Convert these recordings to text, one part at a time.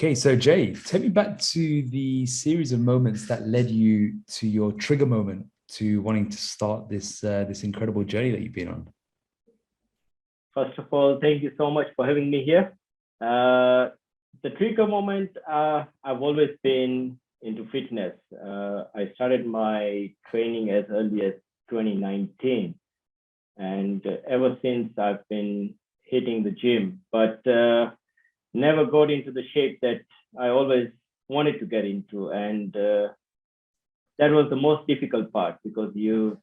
Okay, so Jay, take me back to the series of moments that led you to your trigger moment to wanting to start this incredible journey that you've been on. First of all, thank you so much for having me here. The trigger moment, I've always been into fitness. I started my training as early as 2019. And ever since, I've been hitting the gym, but never got into the shape that I always wanted to get into. And that was the most difficult part, because you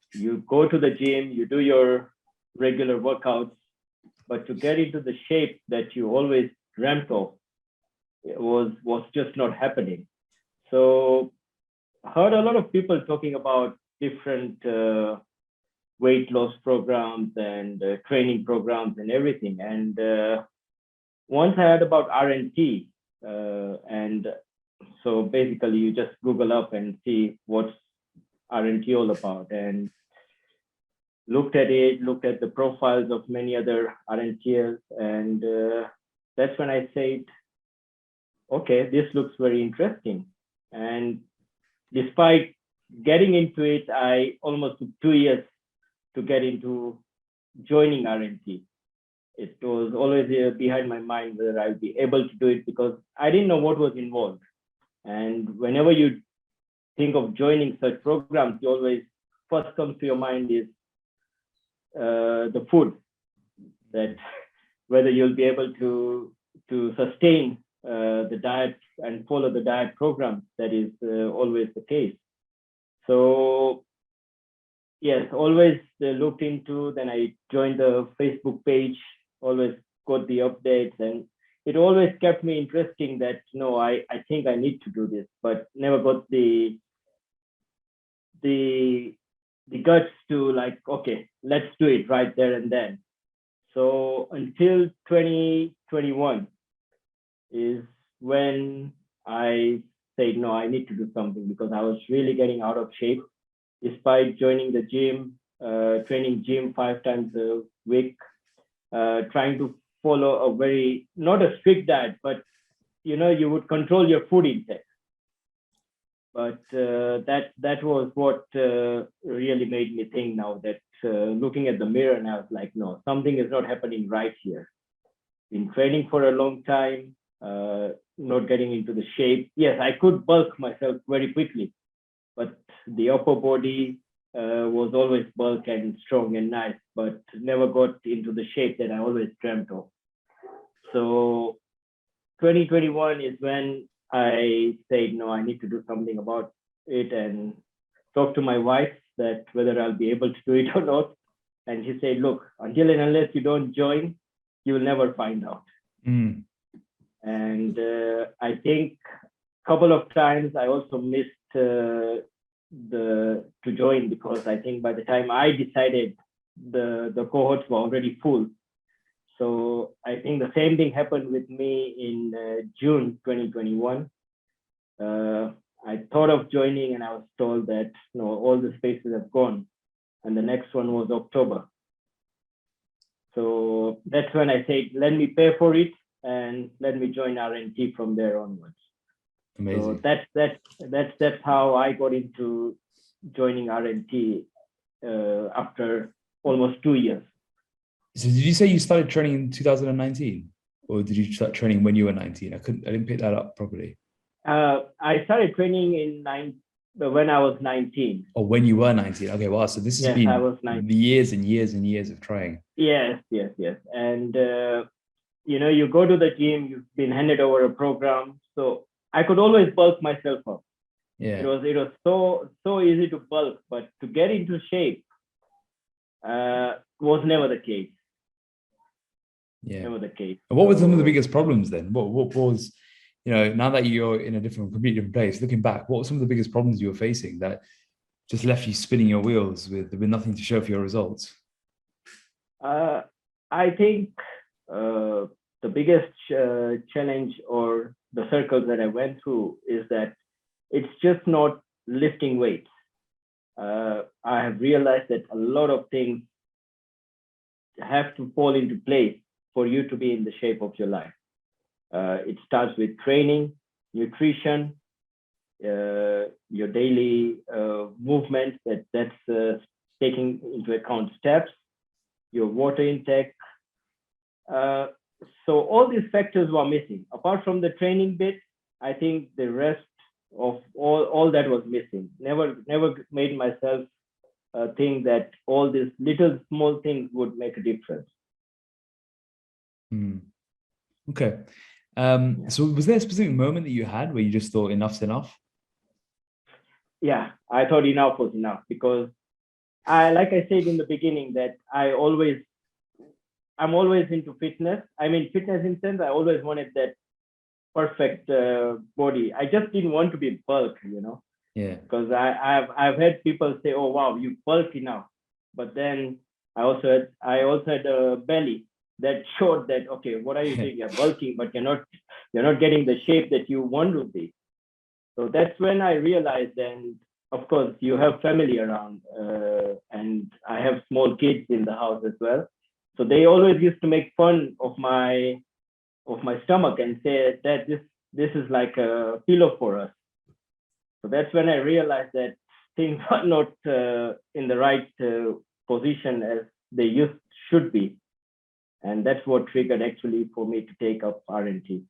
go to the gym, you do your regular workouts, but to get into the shape that you always dreamt of, it was just not happening. So I heard a lot of people talking about different weight loss programs and training programs and everything. And once I heard about RNT, and so basically you just Google up and see what's RNT all about, and looked at the profiles of many other RNTers, and that's when I said, okay, this looks very interesting. And despite getting into it, I almost took 2 years to get into joining RNT. It was always behind my mind whether I'll be able to do it, because I didn't know what was involved. And whenever you think of joining such programs, you always first comes to your mind is the food, that whether you'll be able to sustain the diet and follow the diet program. That is always the case. So yes, always looked into, then I joined the Facebook page, always got the updates, and it always kept me interesting that, no, I think I need to do this, but never got the guts to, like, okay, let's do it right there and then. So until 2021 is when I said, no, I need to do something, because I was really getting out of shape. Despite joining the gym, training gym 5 times a week, trying to follow a very, not a strict diet, but you would control your food intake. But that was what really made me think now that looking at the mirror, and I was like, no, something is not happening right here. Been training for a long time, not getting into the shape. Yes, I could bulk myself very quickly, but the upper body was always bulk and strong and nice, but never got into the shape that I always dreamt of. So 2021 is when I said, no, I need to do something about it, and talk to my wife that whether I'll be able to do it or not. And she said, look, until and unless you don't join, you will never find out. Mm. And I think a couple of times I also missed to join, because I think by the time I decided, the cohorts were already full. So I think the same thing happened with me in June 2021. I thought of joining, and I was told that, no, all the spaces have gone, and the next one was October. So that's when I said, let me pay for it and let me join RNT from there onwards. Amazing. So that's how I got into joining RNT after almost 2 years. So did you say you started training in 2019, or did you start training when you were 19? I didn't pick that up properly. I started training when I was 19. Oh, when you were 19. Okay, wow. So this has been I was 19. The years and years and years of trying. Yes. And you go to the gym, you've been handed over a program, so I could always bulk myself up. Yeah. It was so easy to bulk, but to get into shape was never the case. Yeah. Never the case. And what were some of the biggest problems then? What was, now that you're in a completely different place, looking back, what were some of the biggest problems you were facing that just left you spinning your wheels with nothing to show for your results? I think the biggest challenge, or the circles that I went through, is that it's just not lifting weights. I have realized that a lot of things have to fall into place for you to be in the shape of your life. It starts with training, nutrition, your daily movement that's taking into account steps, your water intake. So all these factors were missing. Apart from the training bit, I think the rest of all that was missing. Never made myself think that all these little small things would make a difference. Okay. So was there a specific moment that you had where you just thought enough's enough? Yeah, I thought enough was enough, because like I said in the beginning, that I'm always into fitness. I mean, fitness in sense, I always wanted that perfect body. I just didn't want to be bulk, Yeah. Because I've had people say, "Oh wow, you bulky now," but then I also had a belly that showed that, okay, what are you doing? You're bulking, but you're not getting the shape that you want to be. So that's when I realized. And of course, you have family around, and I have small kids in the house as well. So they always used to make fun of my stomach and say that this is like a pillow for us. So that's when I realized that things are not in the right position as they should be. And that's what triggered actually for me to take up RNT.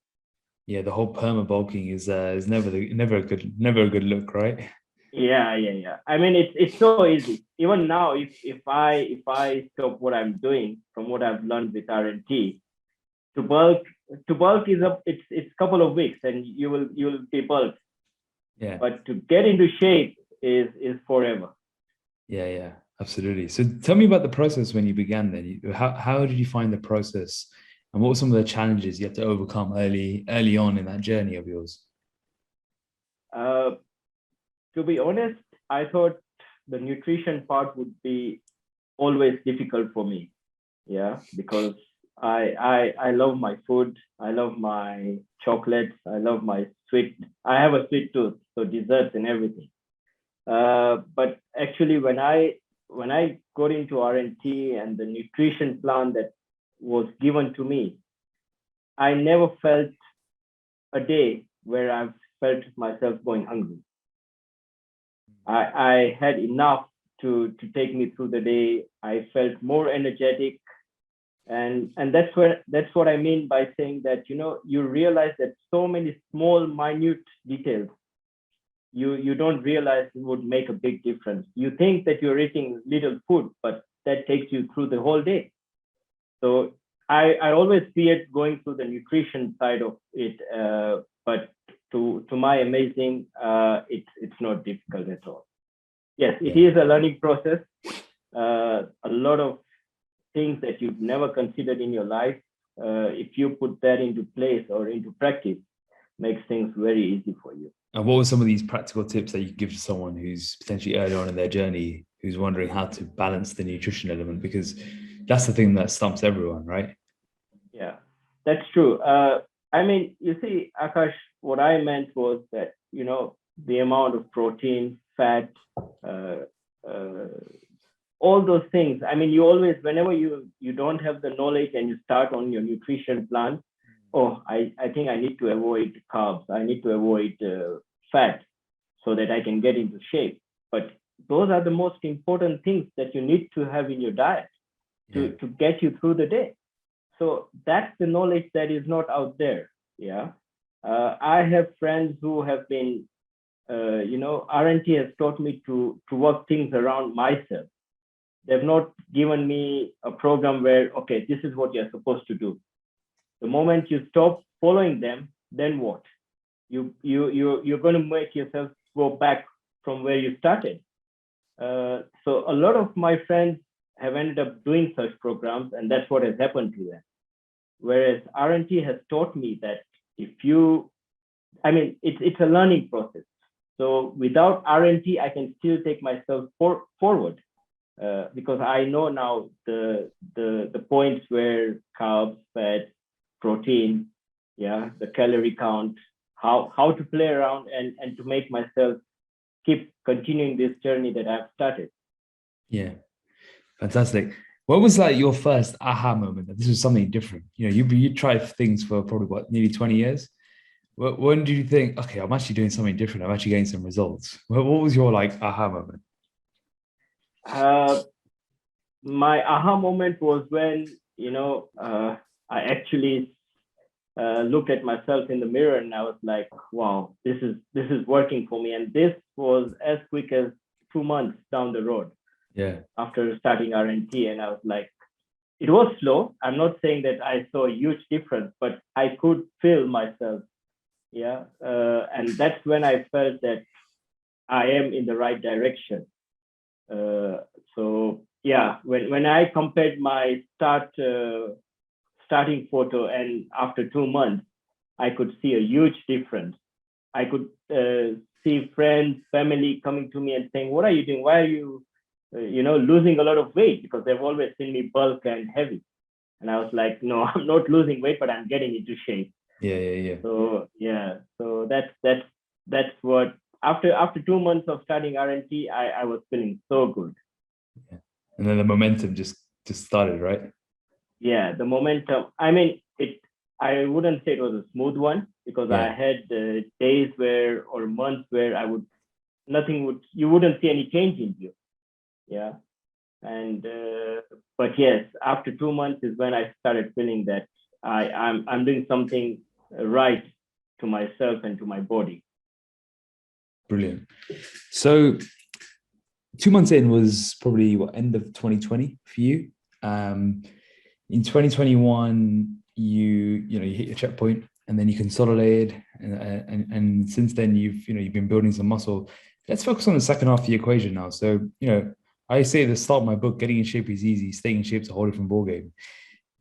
Yeah, the whole perma bulking is never a good look, right? Yeah. I mean, it's so easy. Even now, if I stop what I'm doing from what I've learned with RNT, to bulk is it's couple of weeks and you'll be bulked. Yeah. But to get into shape is forever. Yeah, absolutely. So tell me about the process when you began then. How did you find the process, and what were some of the challenges you had to overcome early on in that journey of yours? To be honest, I thought the nutrition part would be always difficult for me. Yeah, because I love my food. I love my chocolates. I love my sweet. I have a sweet tooth, so desserts and everything. But actually, when I got into RNT and the nutrition plan that was given to me, I never felt a day where I've felt myself going hungry. I had enough to take me through the day. I felt more energetic, and that's what I mean by saying that you realize that so many small minute details you don't realize would make a big difference. You think that you're eating little food, but that takes you through the whole day. So I always feared going through the nutrition side of it, but to my amazing, it's not difficult at all. Yes, it is a learning process. A lot of things that you've never considered in your life, if you put that into place or into practice, makes things very easy for you. And what were some of these practical tips that you give to someone who's potentially early on in their journey, who's wondering how to balance the nutrition element? Because that's the thing that stumps everyone, right? Yeah, that's true. I mean, you see, Akash, what I meant was that, the amount of protein, fat, all those things. I mean, you always, whenever you don't have the knowledge and you start on your nutrition plan, I think I need to avoid carbs. I need to avoid fat so that I can get into shape. But those are the most important things that you need to have in your diet to get you through the day. So that's the knowledge that is not out there. Yeah. I have friends who have been, RNT has taught me to work things around myself. They've not given me a program where, okay, this is what you're supposed to do. The moment you stop following them, then what? You're going to make yourself go back from where you started. So a lot of my friends have ended up doing such programs, and that's what has happened to them. Whereas RNT has taught me that it's a learning process. So without RNT, I can still take myself forward because I know now the points where carbs, fat, protein, the calorie count, how to play around and to make myself keep continuing this journey that I've started. Yeah, fantastic. What was like your first aha moment that this was something different? You know, you tried things for probably what, nearly 20 years. When did you think, okay, I'm actually doing something different? I'm actually getting some results. What was your like aha moment? Uh, my aha moment was when, I actually looked at myself in the mirror and I was like, wow, this is working for me. And this was as quick as 2 months down the road Yeah. after starting RNT. And I was like, it was slow. I'm not saying that I saw a huge difference, but I could feel myself. Yeah. And that's when I felt that I am in the right direction. Uh, so yeah, when I compared my starting photo and after 2 months, I could see a huge difference. I could see friends, family coming to me and saying, "What are you doing? Why are you, losing a lot of weight?" Because they've always seen me bulk and heavy, and I was like, "No, I'm not losing weight, but I'm getting into shape." Yeah, yeah, yeah. So yeah, so that's what after 2 months of starting RNT, I was feeling so good. Yeah. And then the momentum just started, right? Yeah, the momentum. I mean, it. I wouldn't say it was a smooth one because I Yeah. had days where or months where you wouldn't see any change in you. Yeah, and but yes, after 2 months is when I started feeling that I'm doing something right to myself and to my body. Brilliant. So 2 months in was probably what, end of 2020 for you. In 2021, you hit your checkpoint and then you consolidated, and since then you've been building some muscle. Let's focus on the second half of the equation now. So I say at the start of my book, getting in shape is easy, staying in shape is a whole different ballgame.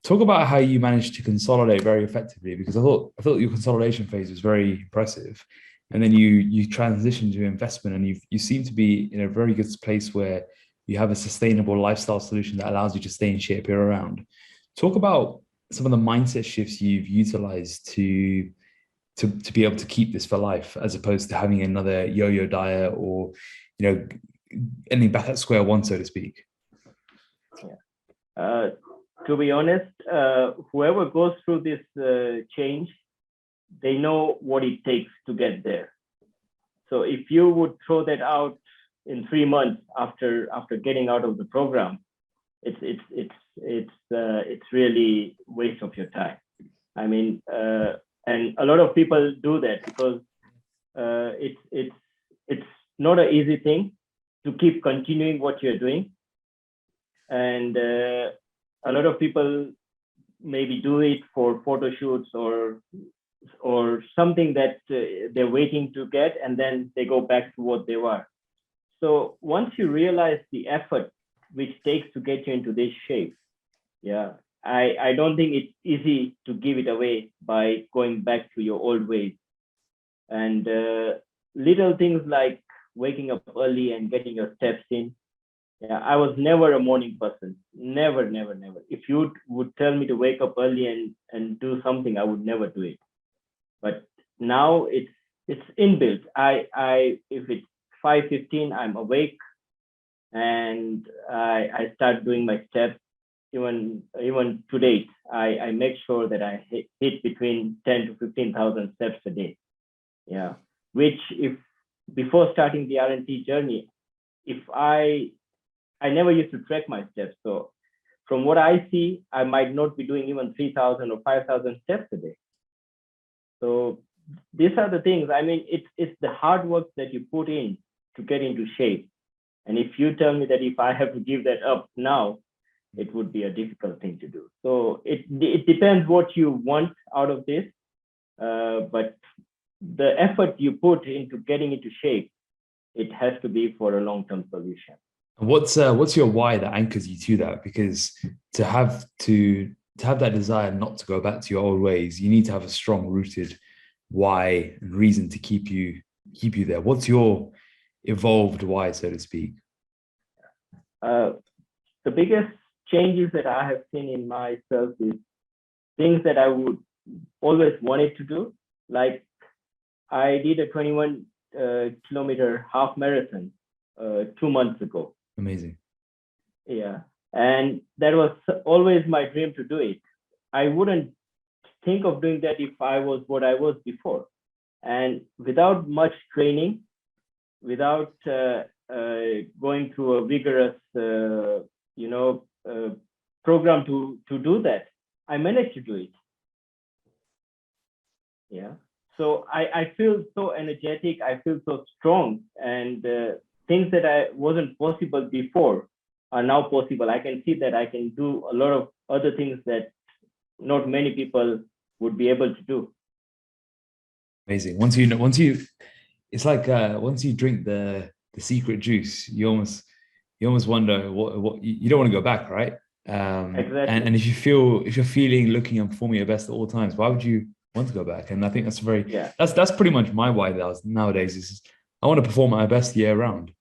Talk about how you managed to consolidate very effectively, because I thought your consolidation phase was very impressive, and then you transitioned to investment, and you seem to be in a very good place where you have a sustainable lifestyle solution that allows you to stay in shape year round. Talk about some of the mindset shifts you've utilized to be able to keep this for life, as opposed to having another yo-yo diet or ending back at square one, so to speak. Yeah. To be honest, whoever goes through this change, they know what it takes to get there. So if you would throw that out in 3 months after getting out of the program, it's really waste of your time. I mean, and a lot of people do that because it's not an easy thing to keep continuing what you're doing, and a lot of people maybe do it for photo shoots or something that they're waiting to get, and then they go back to what they were. So once you realize the effort which takes to get you into this shape, yeah, I don't think it's easy to give it away by going back to your old ways. And little things like waking up early and getting your steps in. Yeah, I was never a morning person. Never, never, never. If you would tell me to wake up early and do something, I would never do it. But now it's inbuilt. I if it's 5:15, I'm awake and I start doing my steps. Even to date, I make sure that I hit between 10 to 15,000 steps a day. Yeah, which if before starting the RNT journey, if I never used to track my steps. So from what I see, I might not be doing even 3,000 or 5,000 steps a day. So these are the things. I mean, it's the hard work that you put in to get into shape. And if you tell me that if I have to give that up now, it would be a difficult thing to do. So it depends what you want out of this. But the effort you put into getting into shape, it has to be for a long-term solution. And what's your why that anchors you to that? Because to have that desire not to go back to your old ways, you need to have a strong rooted why and reason to keep you there. What's your evolved why, so to speak? The biggest changes that I have seen in myself is things that I would always wanted to do. Like I did a 21 kilometer half marathon 2 months ago. Amazing. Yeah. And that was always my dream to do it. I wouldn't think of doing that if I was what I was before. And without much training, without going through a vigorous, program to do that, I managed to do it. Yeah. So I feel so energetic. I feel so strong, and things that I wasn't possible before are now possible. I can see that I can do a lot of other things that not many people would be able to do. Amazing. It's like once you drink the secret juice, you almost wonder what you don't want to go back, right? Exactly. And if you're feeling, looking, and performing your best at all times, why would you want to go back? And I think that's pretty much my why nowadays is I want to perform at my best year round.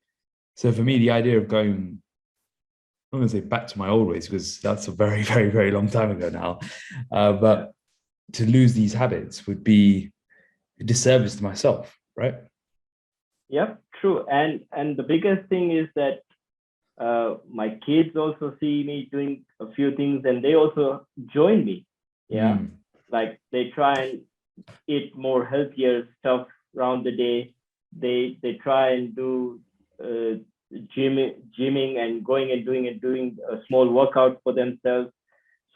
So for me, the idea of going, I'm going to say back to my old ways, because that's a very, very, very long time ago now. But to lose these habits would be a disservice to myself, right? Yep, true. And the biggest thing is that my kids also see me doing a few things, and they also join me. Yeah, like they try and eat more healthier stuff around the day. They try and do gymming and going and doing a small workout for themselves.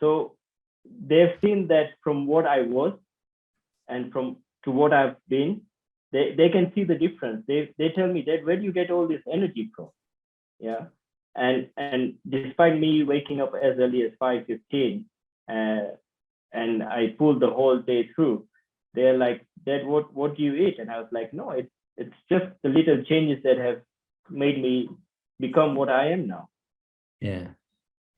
So they've seen that from what I was and from to what I've been. They can see the difference. They tell me that, where do you get all this energy from? Yeah. And despite me waking up as early as 5:15, and I pulled the whole day through, they're like, Dad, what do you eat? And I was like, no, it's just the little changes that have made me become what I am now. Yeah,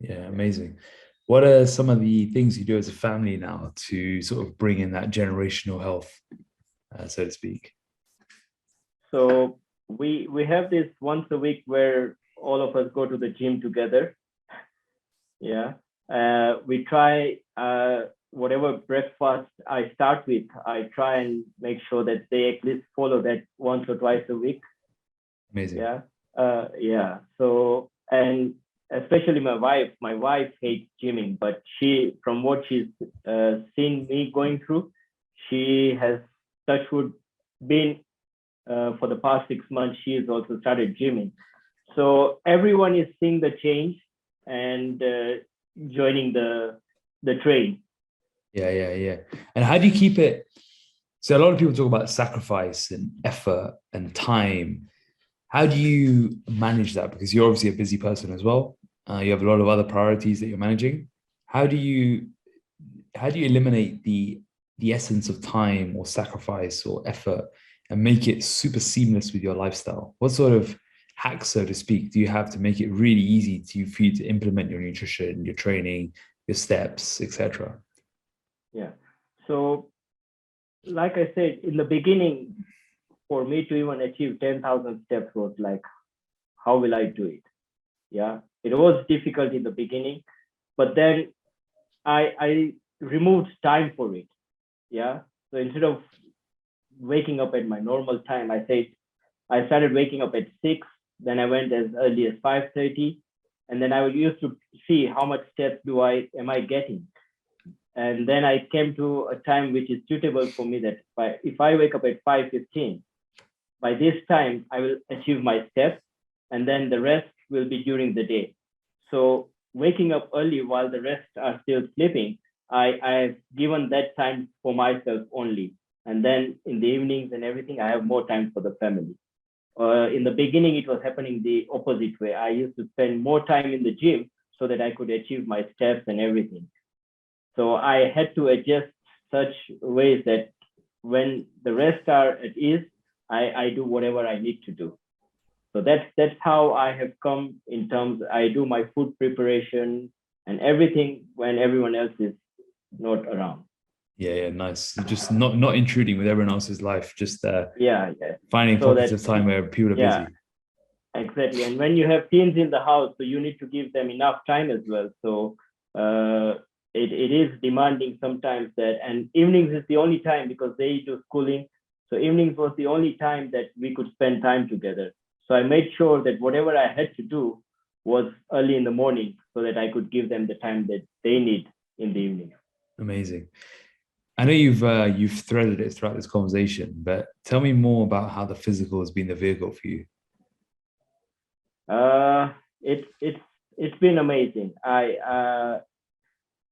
amazing. What are some of the things you do as a family now to sort of bring in that generational health, so to speak? So we have this once a week where all of us go to the gym together. Yeah. We try whatever breakfast I start with, I try and make sure that they at least follow that once or twice a week. Amazing. Yeah. Yeah. So, and especially my wife hates gymming, but from what she's seen me going through, she has, touch wood, been for the past 6 months, she has also started gymming. So everyone is seeing the change and joining the train. Yeah. And how do you keep it? So a lot of people talk about sacrifice and effort and time. How do you manage that? Because you're obviously a busy person as well. You have a lot of other priorities that you're managing. How do you eliminate the essence of time or sacrifice or effort and make it super seamless with your lifestyle? What sort of hacks, so to speak, do you have to make it really easy for you to implement your nutrition, your training, your steps, etc.? Yeah. So, like I said, in the beginning, for me to even achieve 10,000 steps was like, how will I do it? Yeah. It was difficult in the beginning, but then I removed time for it. Yeah. So instead of waking up at my normal time, I started waking up at 6, then I went as early as 5:30, and then I used to see how much steps am I getting. And then I came to a time which is suitable for me, that if I wake up at 5:15, by this time I will achieve my steps, and then the rest will be during the day. So waking up early while the rest are still sleeping, I've given that time for myself only. And then in the evenings and everything, I have more time for the family. In the beginning, it was happening the opposite way. I used to spend more time in the gym so that I could achieve my steps and everything. So I had to adjust such ways that when the rest are at ease, I do whatever I need to do. So that's how I have come in terms. I do my food preparation and everything when everyone else is not around. Yeah, nice. Just not intruding with everyone else's life. Just finding so pockets of time where people are busy. Exactly. And when you have teens in the house, so you need to give them enough time as well. So it is demanding sometimes that, and evenings is the only time because they do schooling. So evenings was the only time that we could spend time together. So I made sure that whatever I had to do was early in the morning. so that I could give them the time that they need in the evening. Amazing. I know you've threaded it throughout this conversation, but tell me more about how the physical has been the vehicle for you. It's been amazing.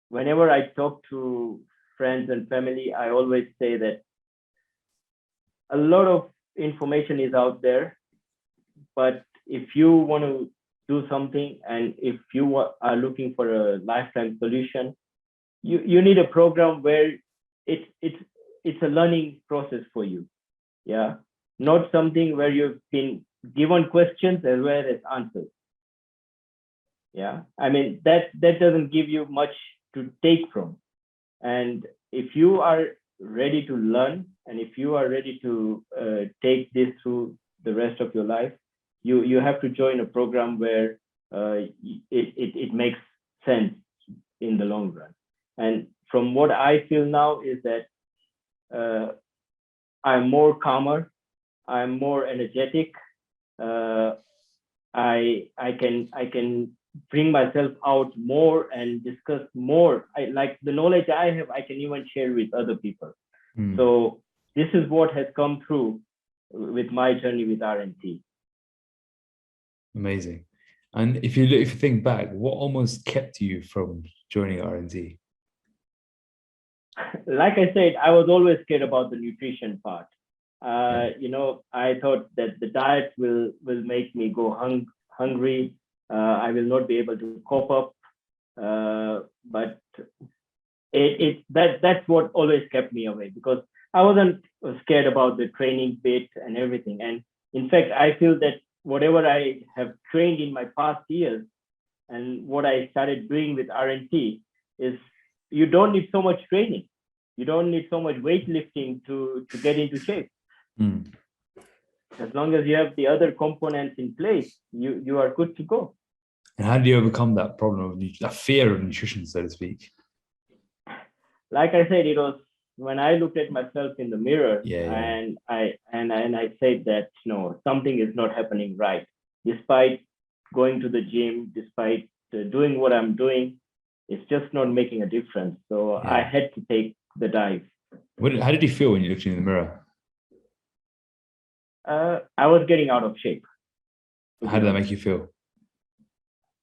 Whenever I talk to friends and family, I always say that a lot of information is out there, but if you want to do something and if you are looking for a lifetime solution, you need a program where it's a learning process for you. Yeah, not something where you've been given questions as well as answers. Yeah, I mean that doesn't give you much to take from. And if you are ready to learn, and if you are ready to take this through the rest of your life, you have to join a program where it makes sense in the long run. And from what I feel now is that I'm more calmer, I'm more energetic. I can bring myself out more and discuss more. I like the knowledge I have, I can even share with other people. So this is what has come through with my journey with RNT. Amazing. And if you think back, what almost kept you from joining RNT? Like I said, I was always scared about the nutrition part. I thought that the diet will make me go hungry. I will not be able to cope up. But that's what always kept me away, because I wasn't scared about the training bit and everything. And in fact, I feel that whatever I have trained in my past years and what I started doing with RNT is you don't need so much training. You don't need so much weightlifting to get into shape. As long as you have the other components in place, you are good to go. And how do you overcome that problem of that fear of nutrition, so to speak? Like I said, it was when I looked at myself in the mirror and I said that no, something is not happening right. Despite going to the gym, despite doing what I'm doing, it's just not making a difference. So I had to take the dive. How did you feel when you looked in the mirror? I was getting out of shape. How did that make you feel?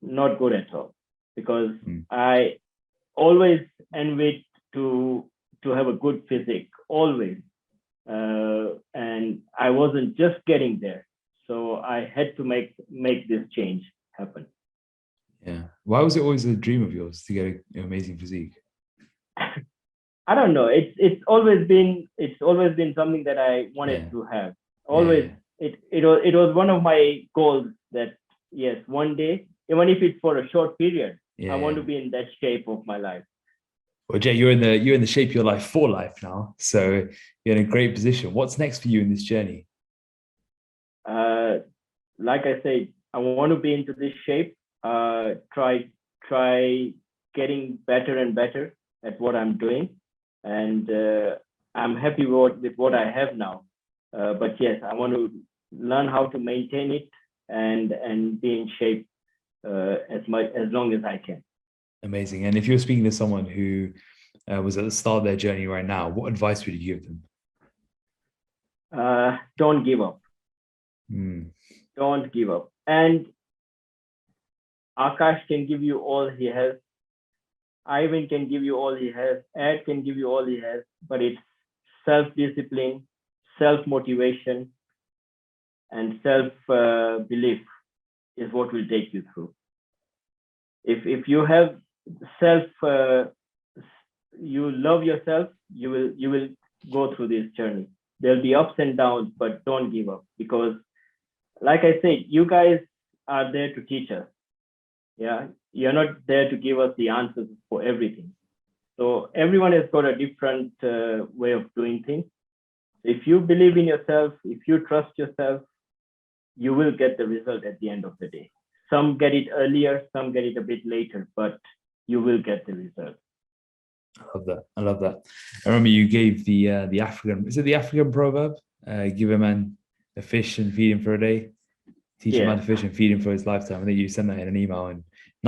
Not good at all, because I always envied to have a good physique, always. And I wasn't just getting there. So I had to make this change happen. Yeah. Why was it always a dream of yours to get an amazing physique? I don't know. It's always been something that I wanted to have. Always. It was one of my goals that yes, one day, even if it's for a short period, I want to be in that shape of my life. Well, Jay, you're in the shape of your life for life now, so you're in a great position. What's next for you in this journey? Like I said, I want to be into this shape. Try getting better and better at what I'm doing, and I'm happy with what I have now. But yes, I want to learn how to maintain it and be in shape as long as I can. Amazing. And if you're speaking to someone who was at the start of their journey right now, what advice would you give them? Don't give up. Don't give up. And Akash can give you all he has. Ivan can give you all he has. Ed can give you all he has. But it's self-discipline, self-motivation, and self-belief is what will take you through. If you have you love yourself, you will go through this journey. There'll be ups and downs, but don't give up, because like I said, you guys are there to teach us. Yeah, you're not there to give us the answers for everything. So everyone has got a different way of doing things. If you believe in yourself, if you trust yourself, you will get the result at the end of the day. Some get it earlier, some get it a bit later, but you will get the result. I love that. I remember you gave the African, is it the African proverb? Give a man a fish and feed him for a day. Teach a man to fish and feed him for his lifetime. I think you sent that in an email, and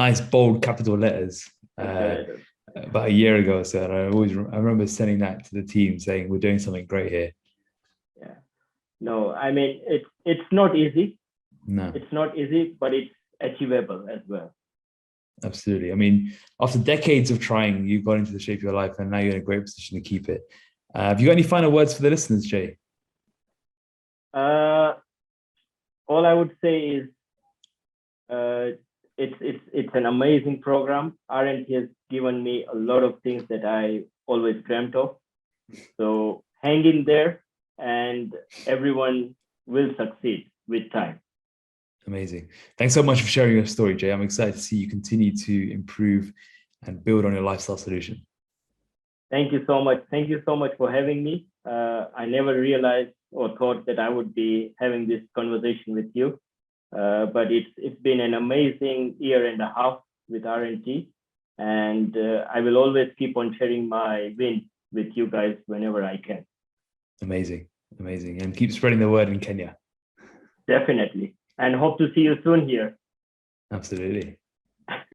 nice bold capital letters about a year ago. So I remember sending that to the team saying, we're doing something great here. Yeah. No, I mean, it's not easy. No. It's not easy, but it's achievable as well. Absolutely. I mean, after decades of trying, you got into the shape of your life, and now you're in a great position to keep it. Have you got any final words for the listeners, Jay? All I would say is it's an amazing program. RNT has given me a lot of things that I always dreamt of. So hang in there, and everyone will succeed with time. Amazing. Thanks so much for sharing your story, Jay. I'm excited to see you continue to improve and build on your lifestyle solution. Thank you so much. Thank you so much for having me. I never realized or thought that I would be having this conversation with you. But it's been an amazing year and a half with RNT, and I will always keep on sharing my wins with you guys whenever I can. Amazing, and keep spreading the word in Kenya. Definitely, and hope to see you soon here. Absolutely.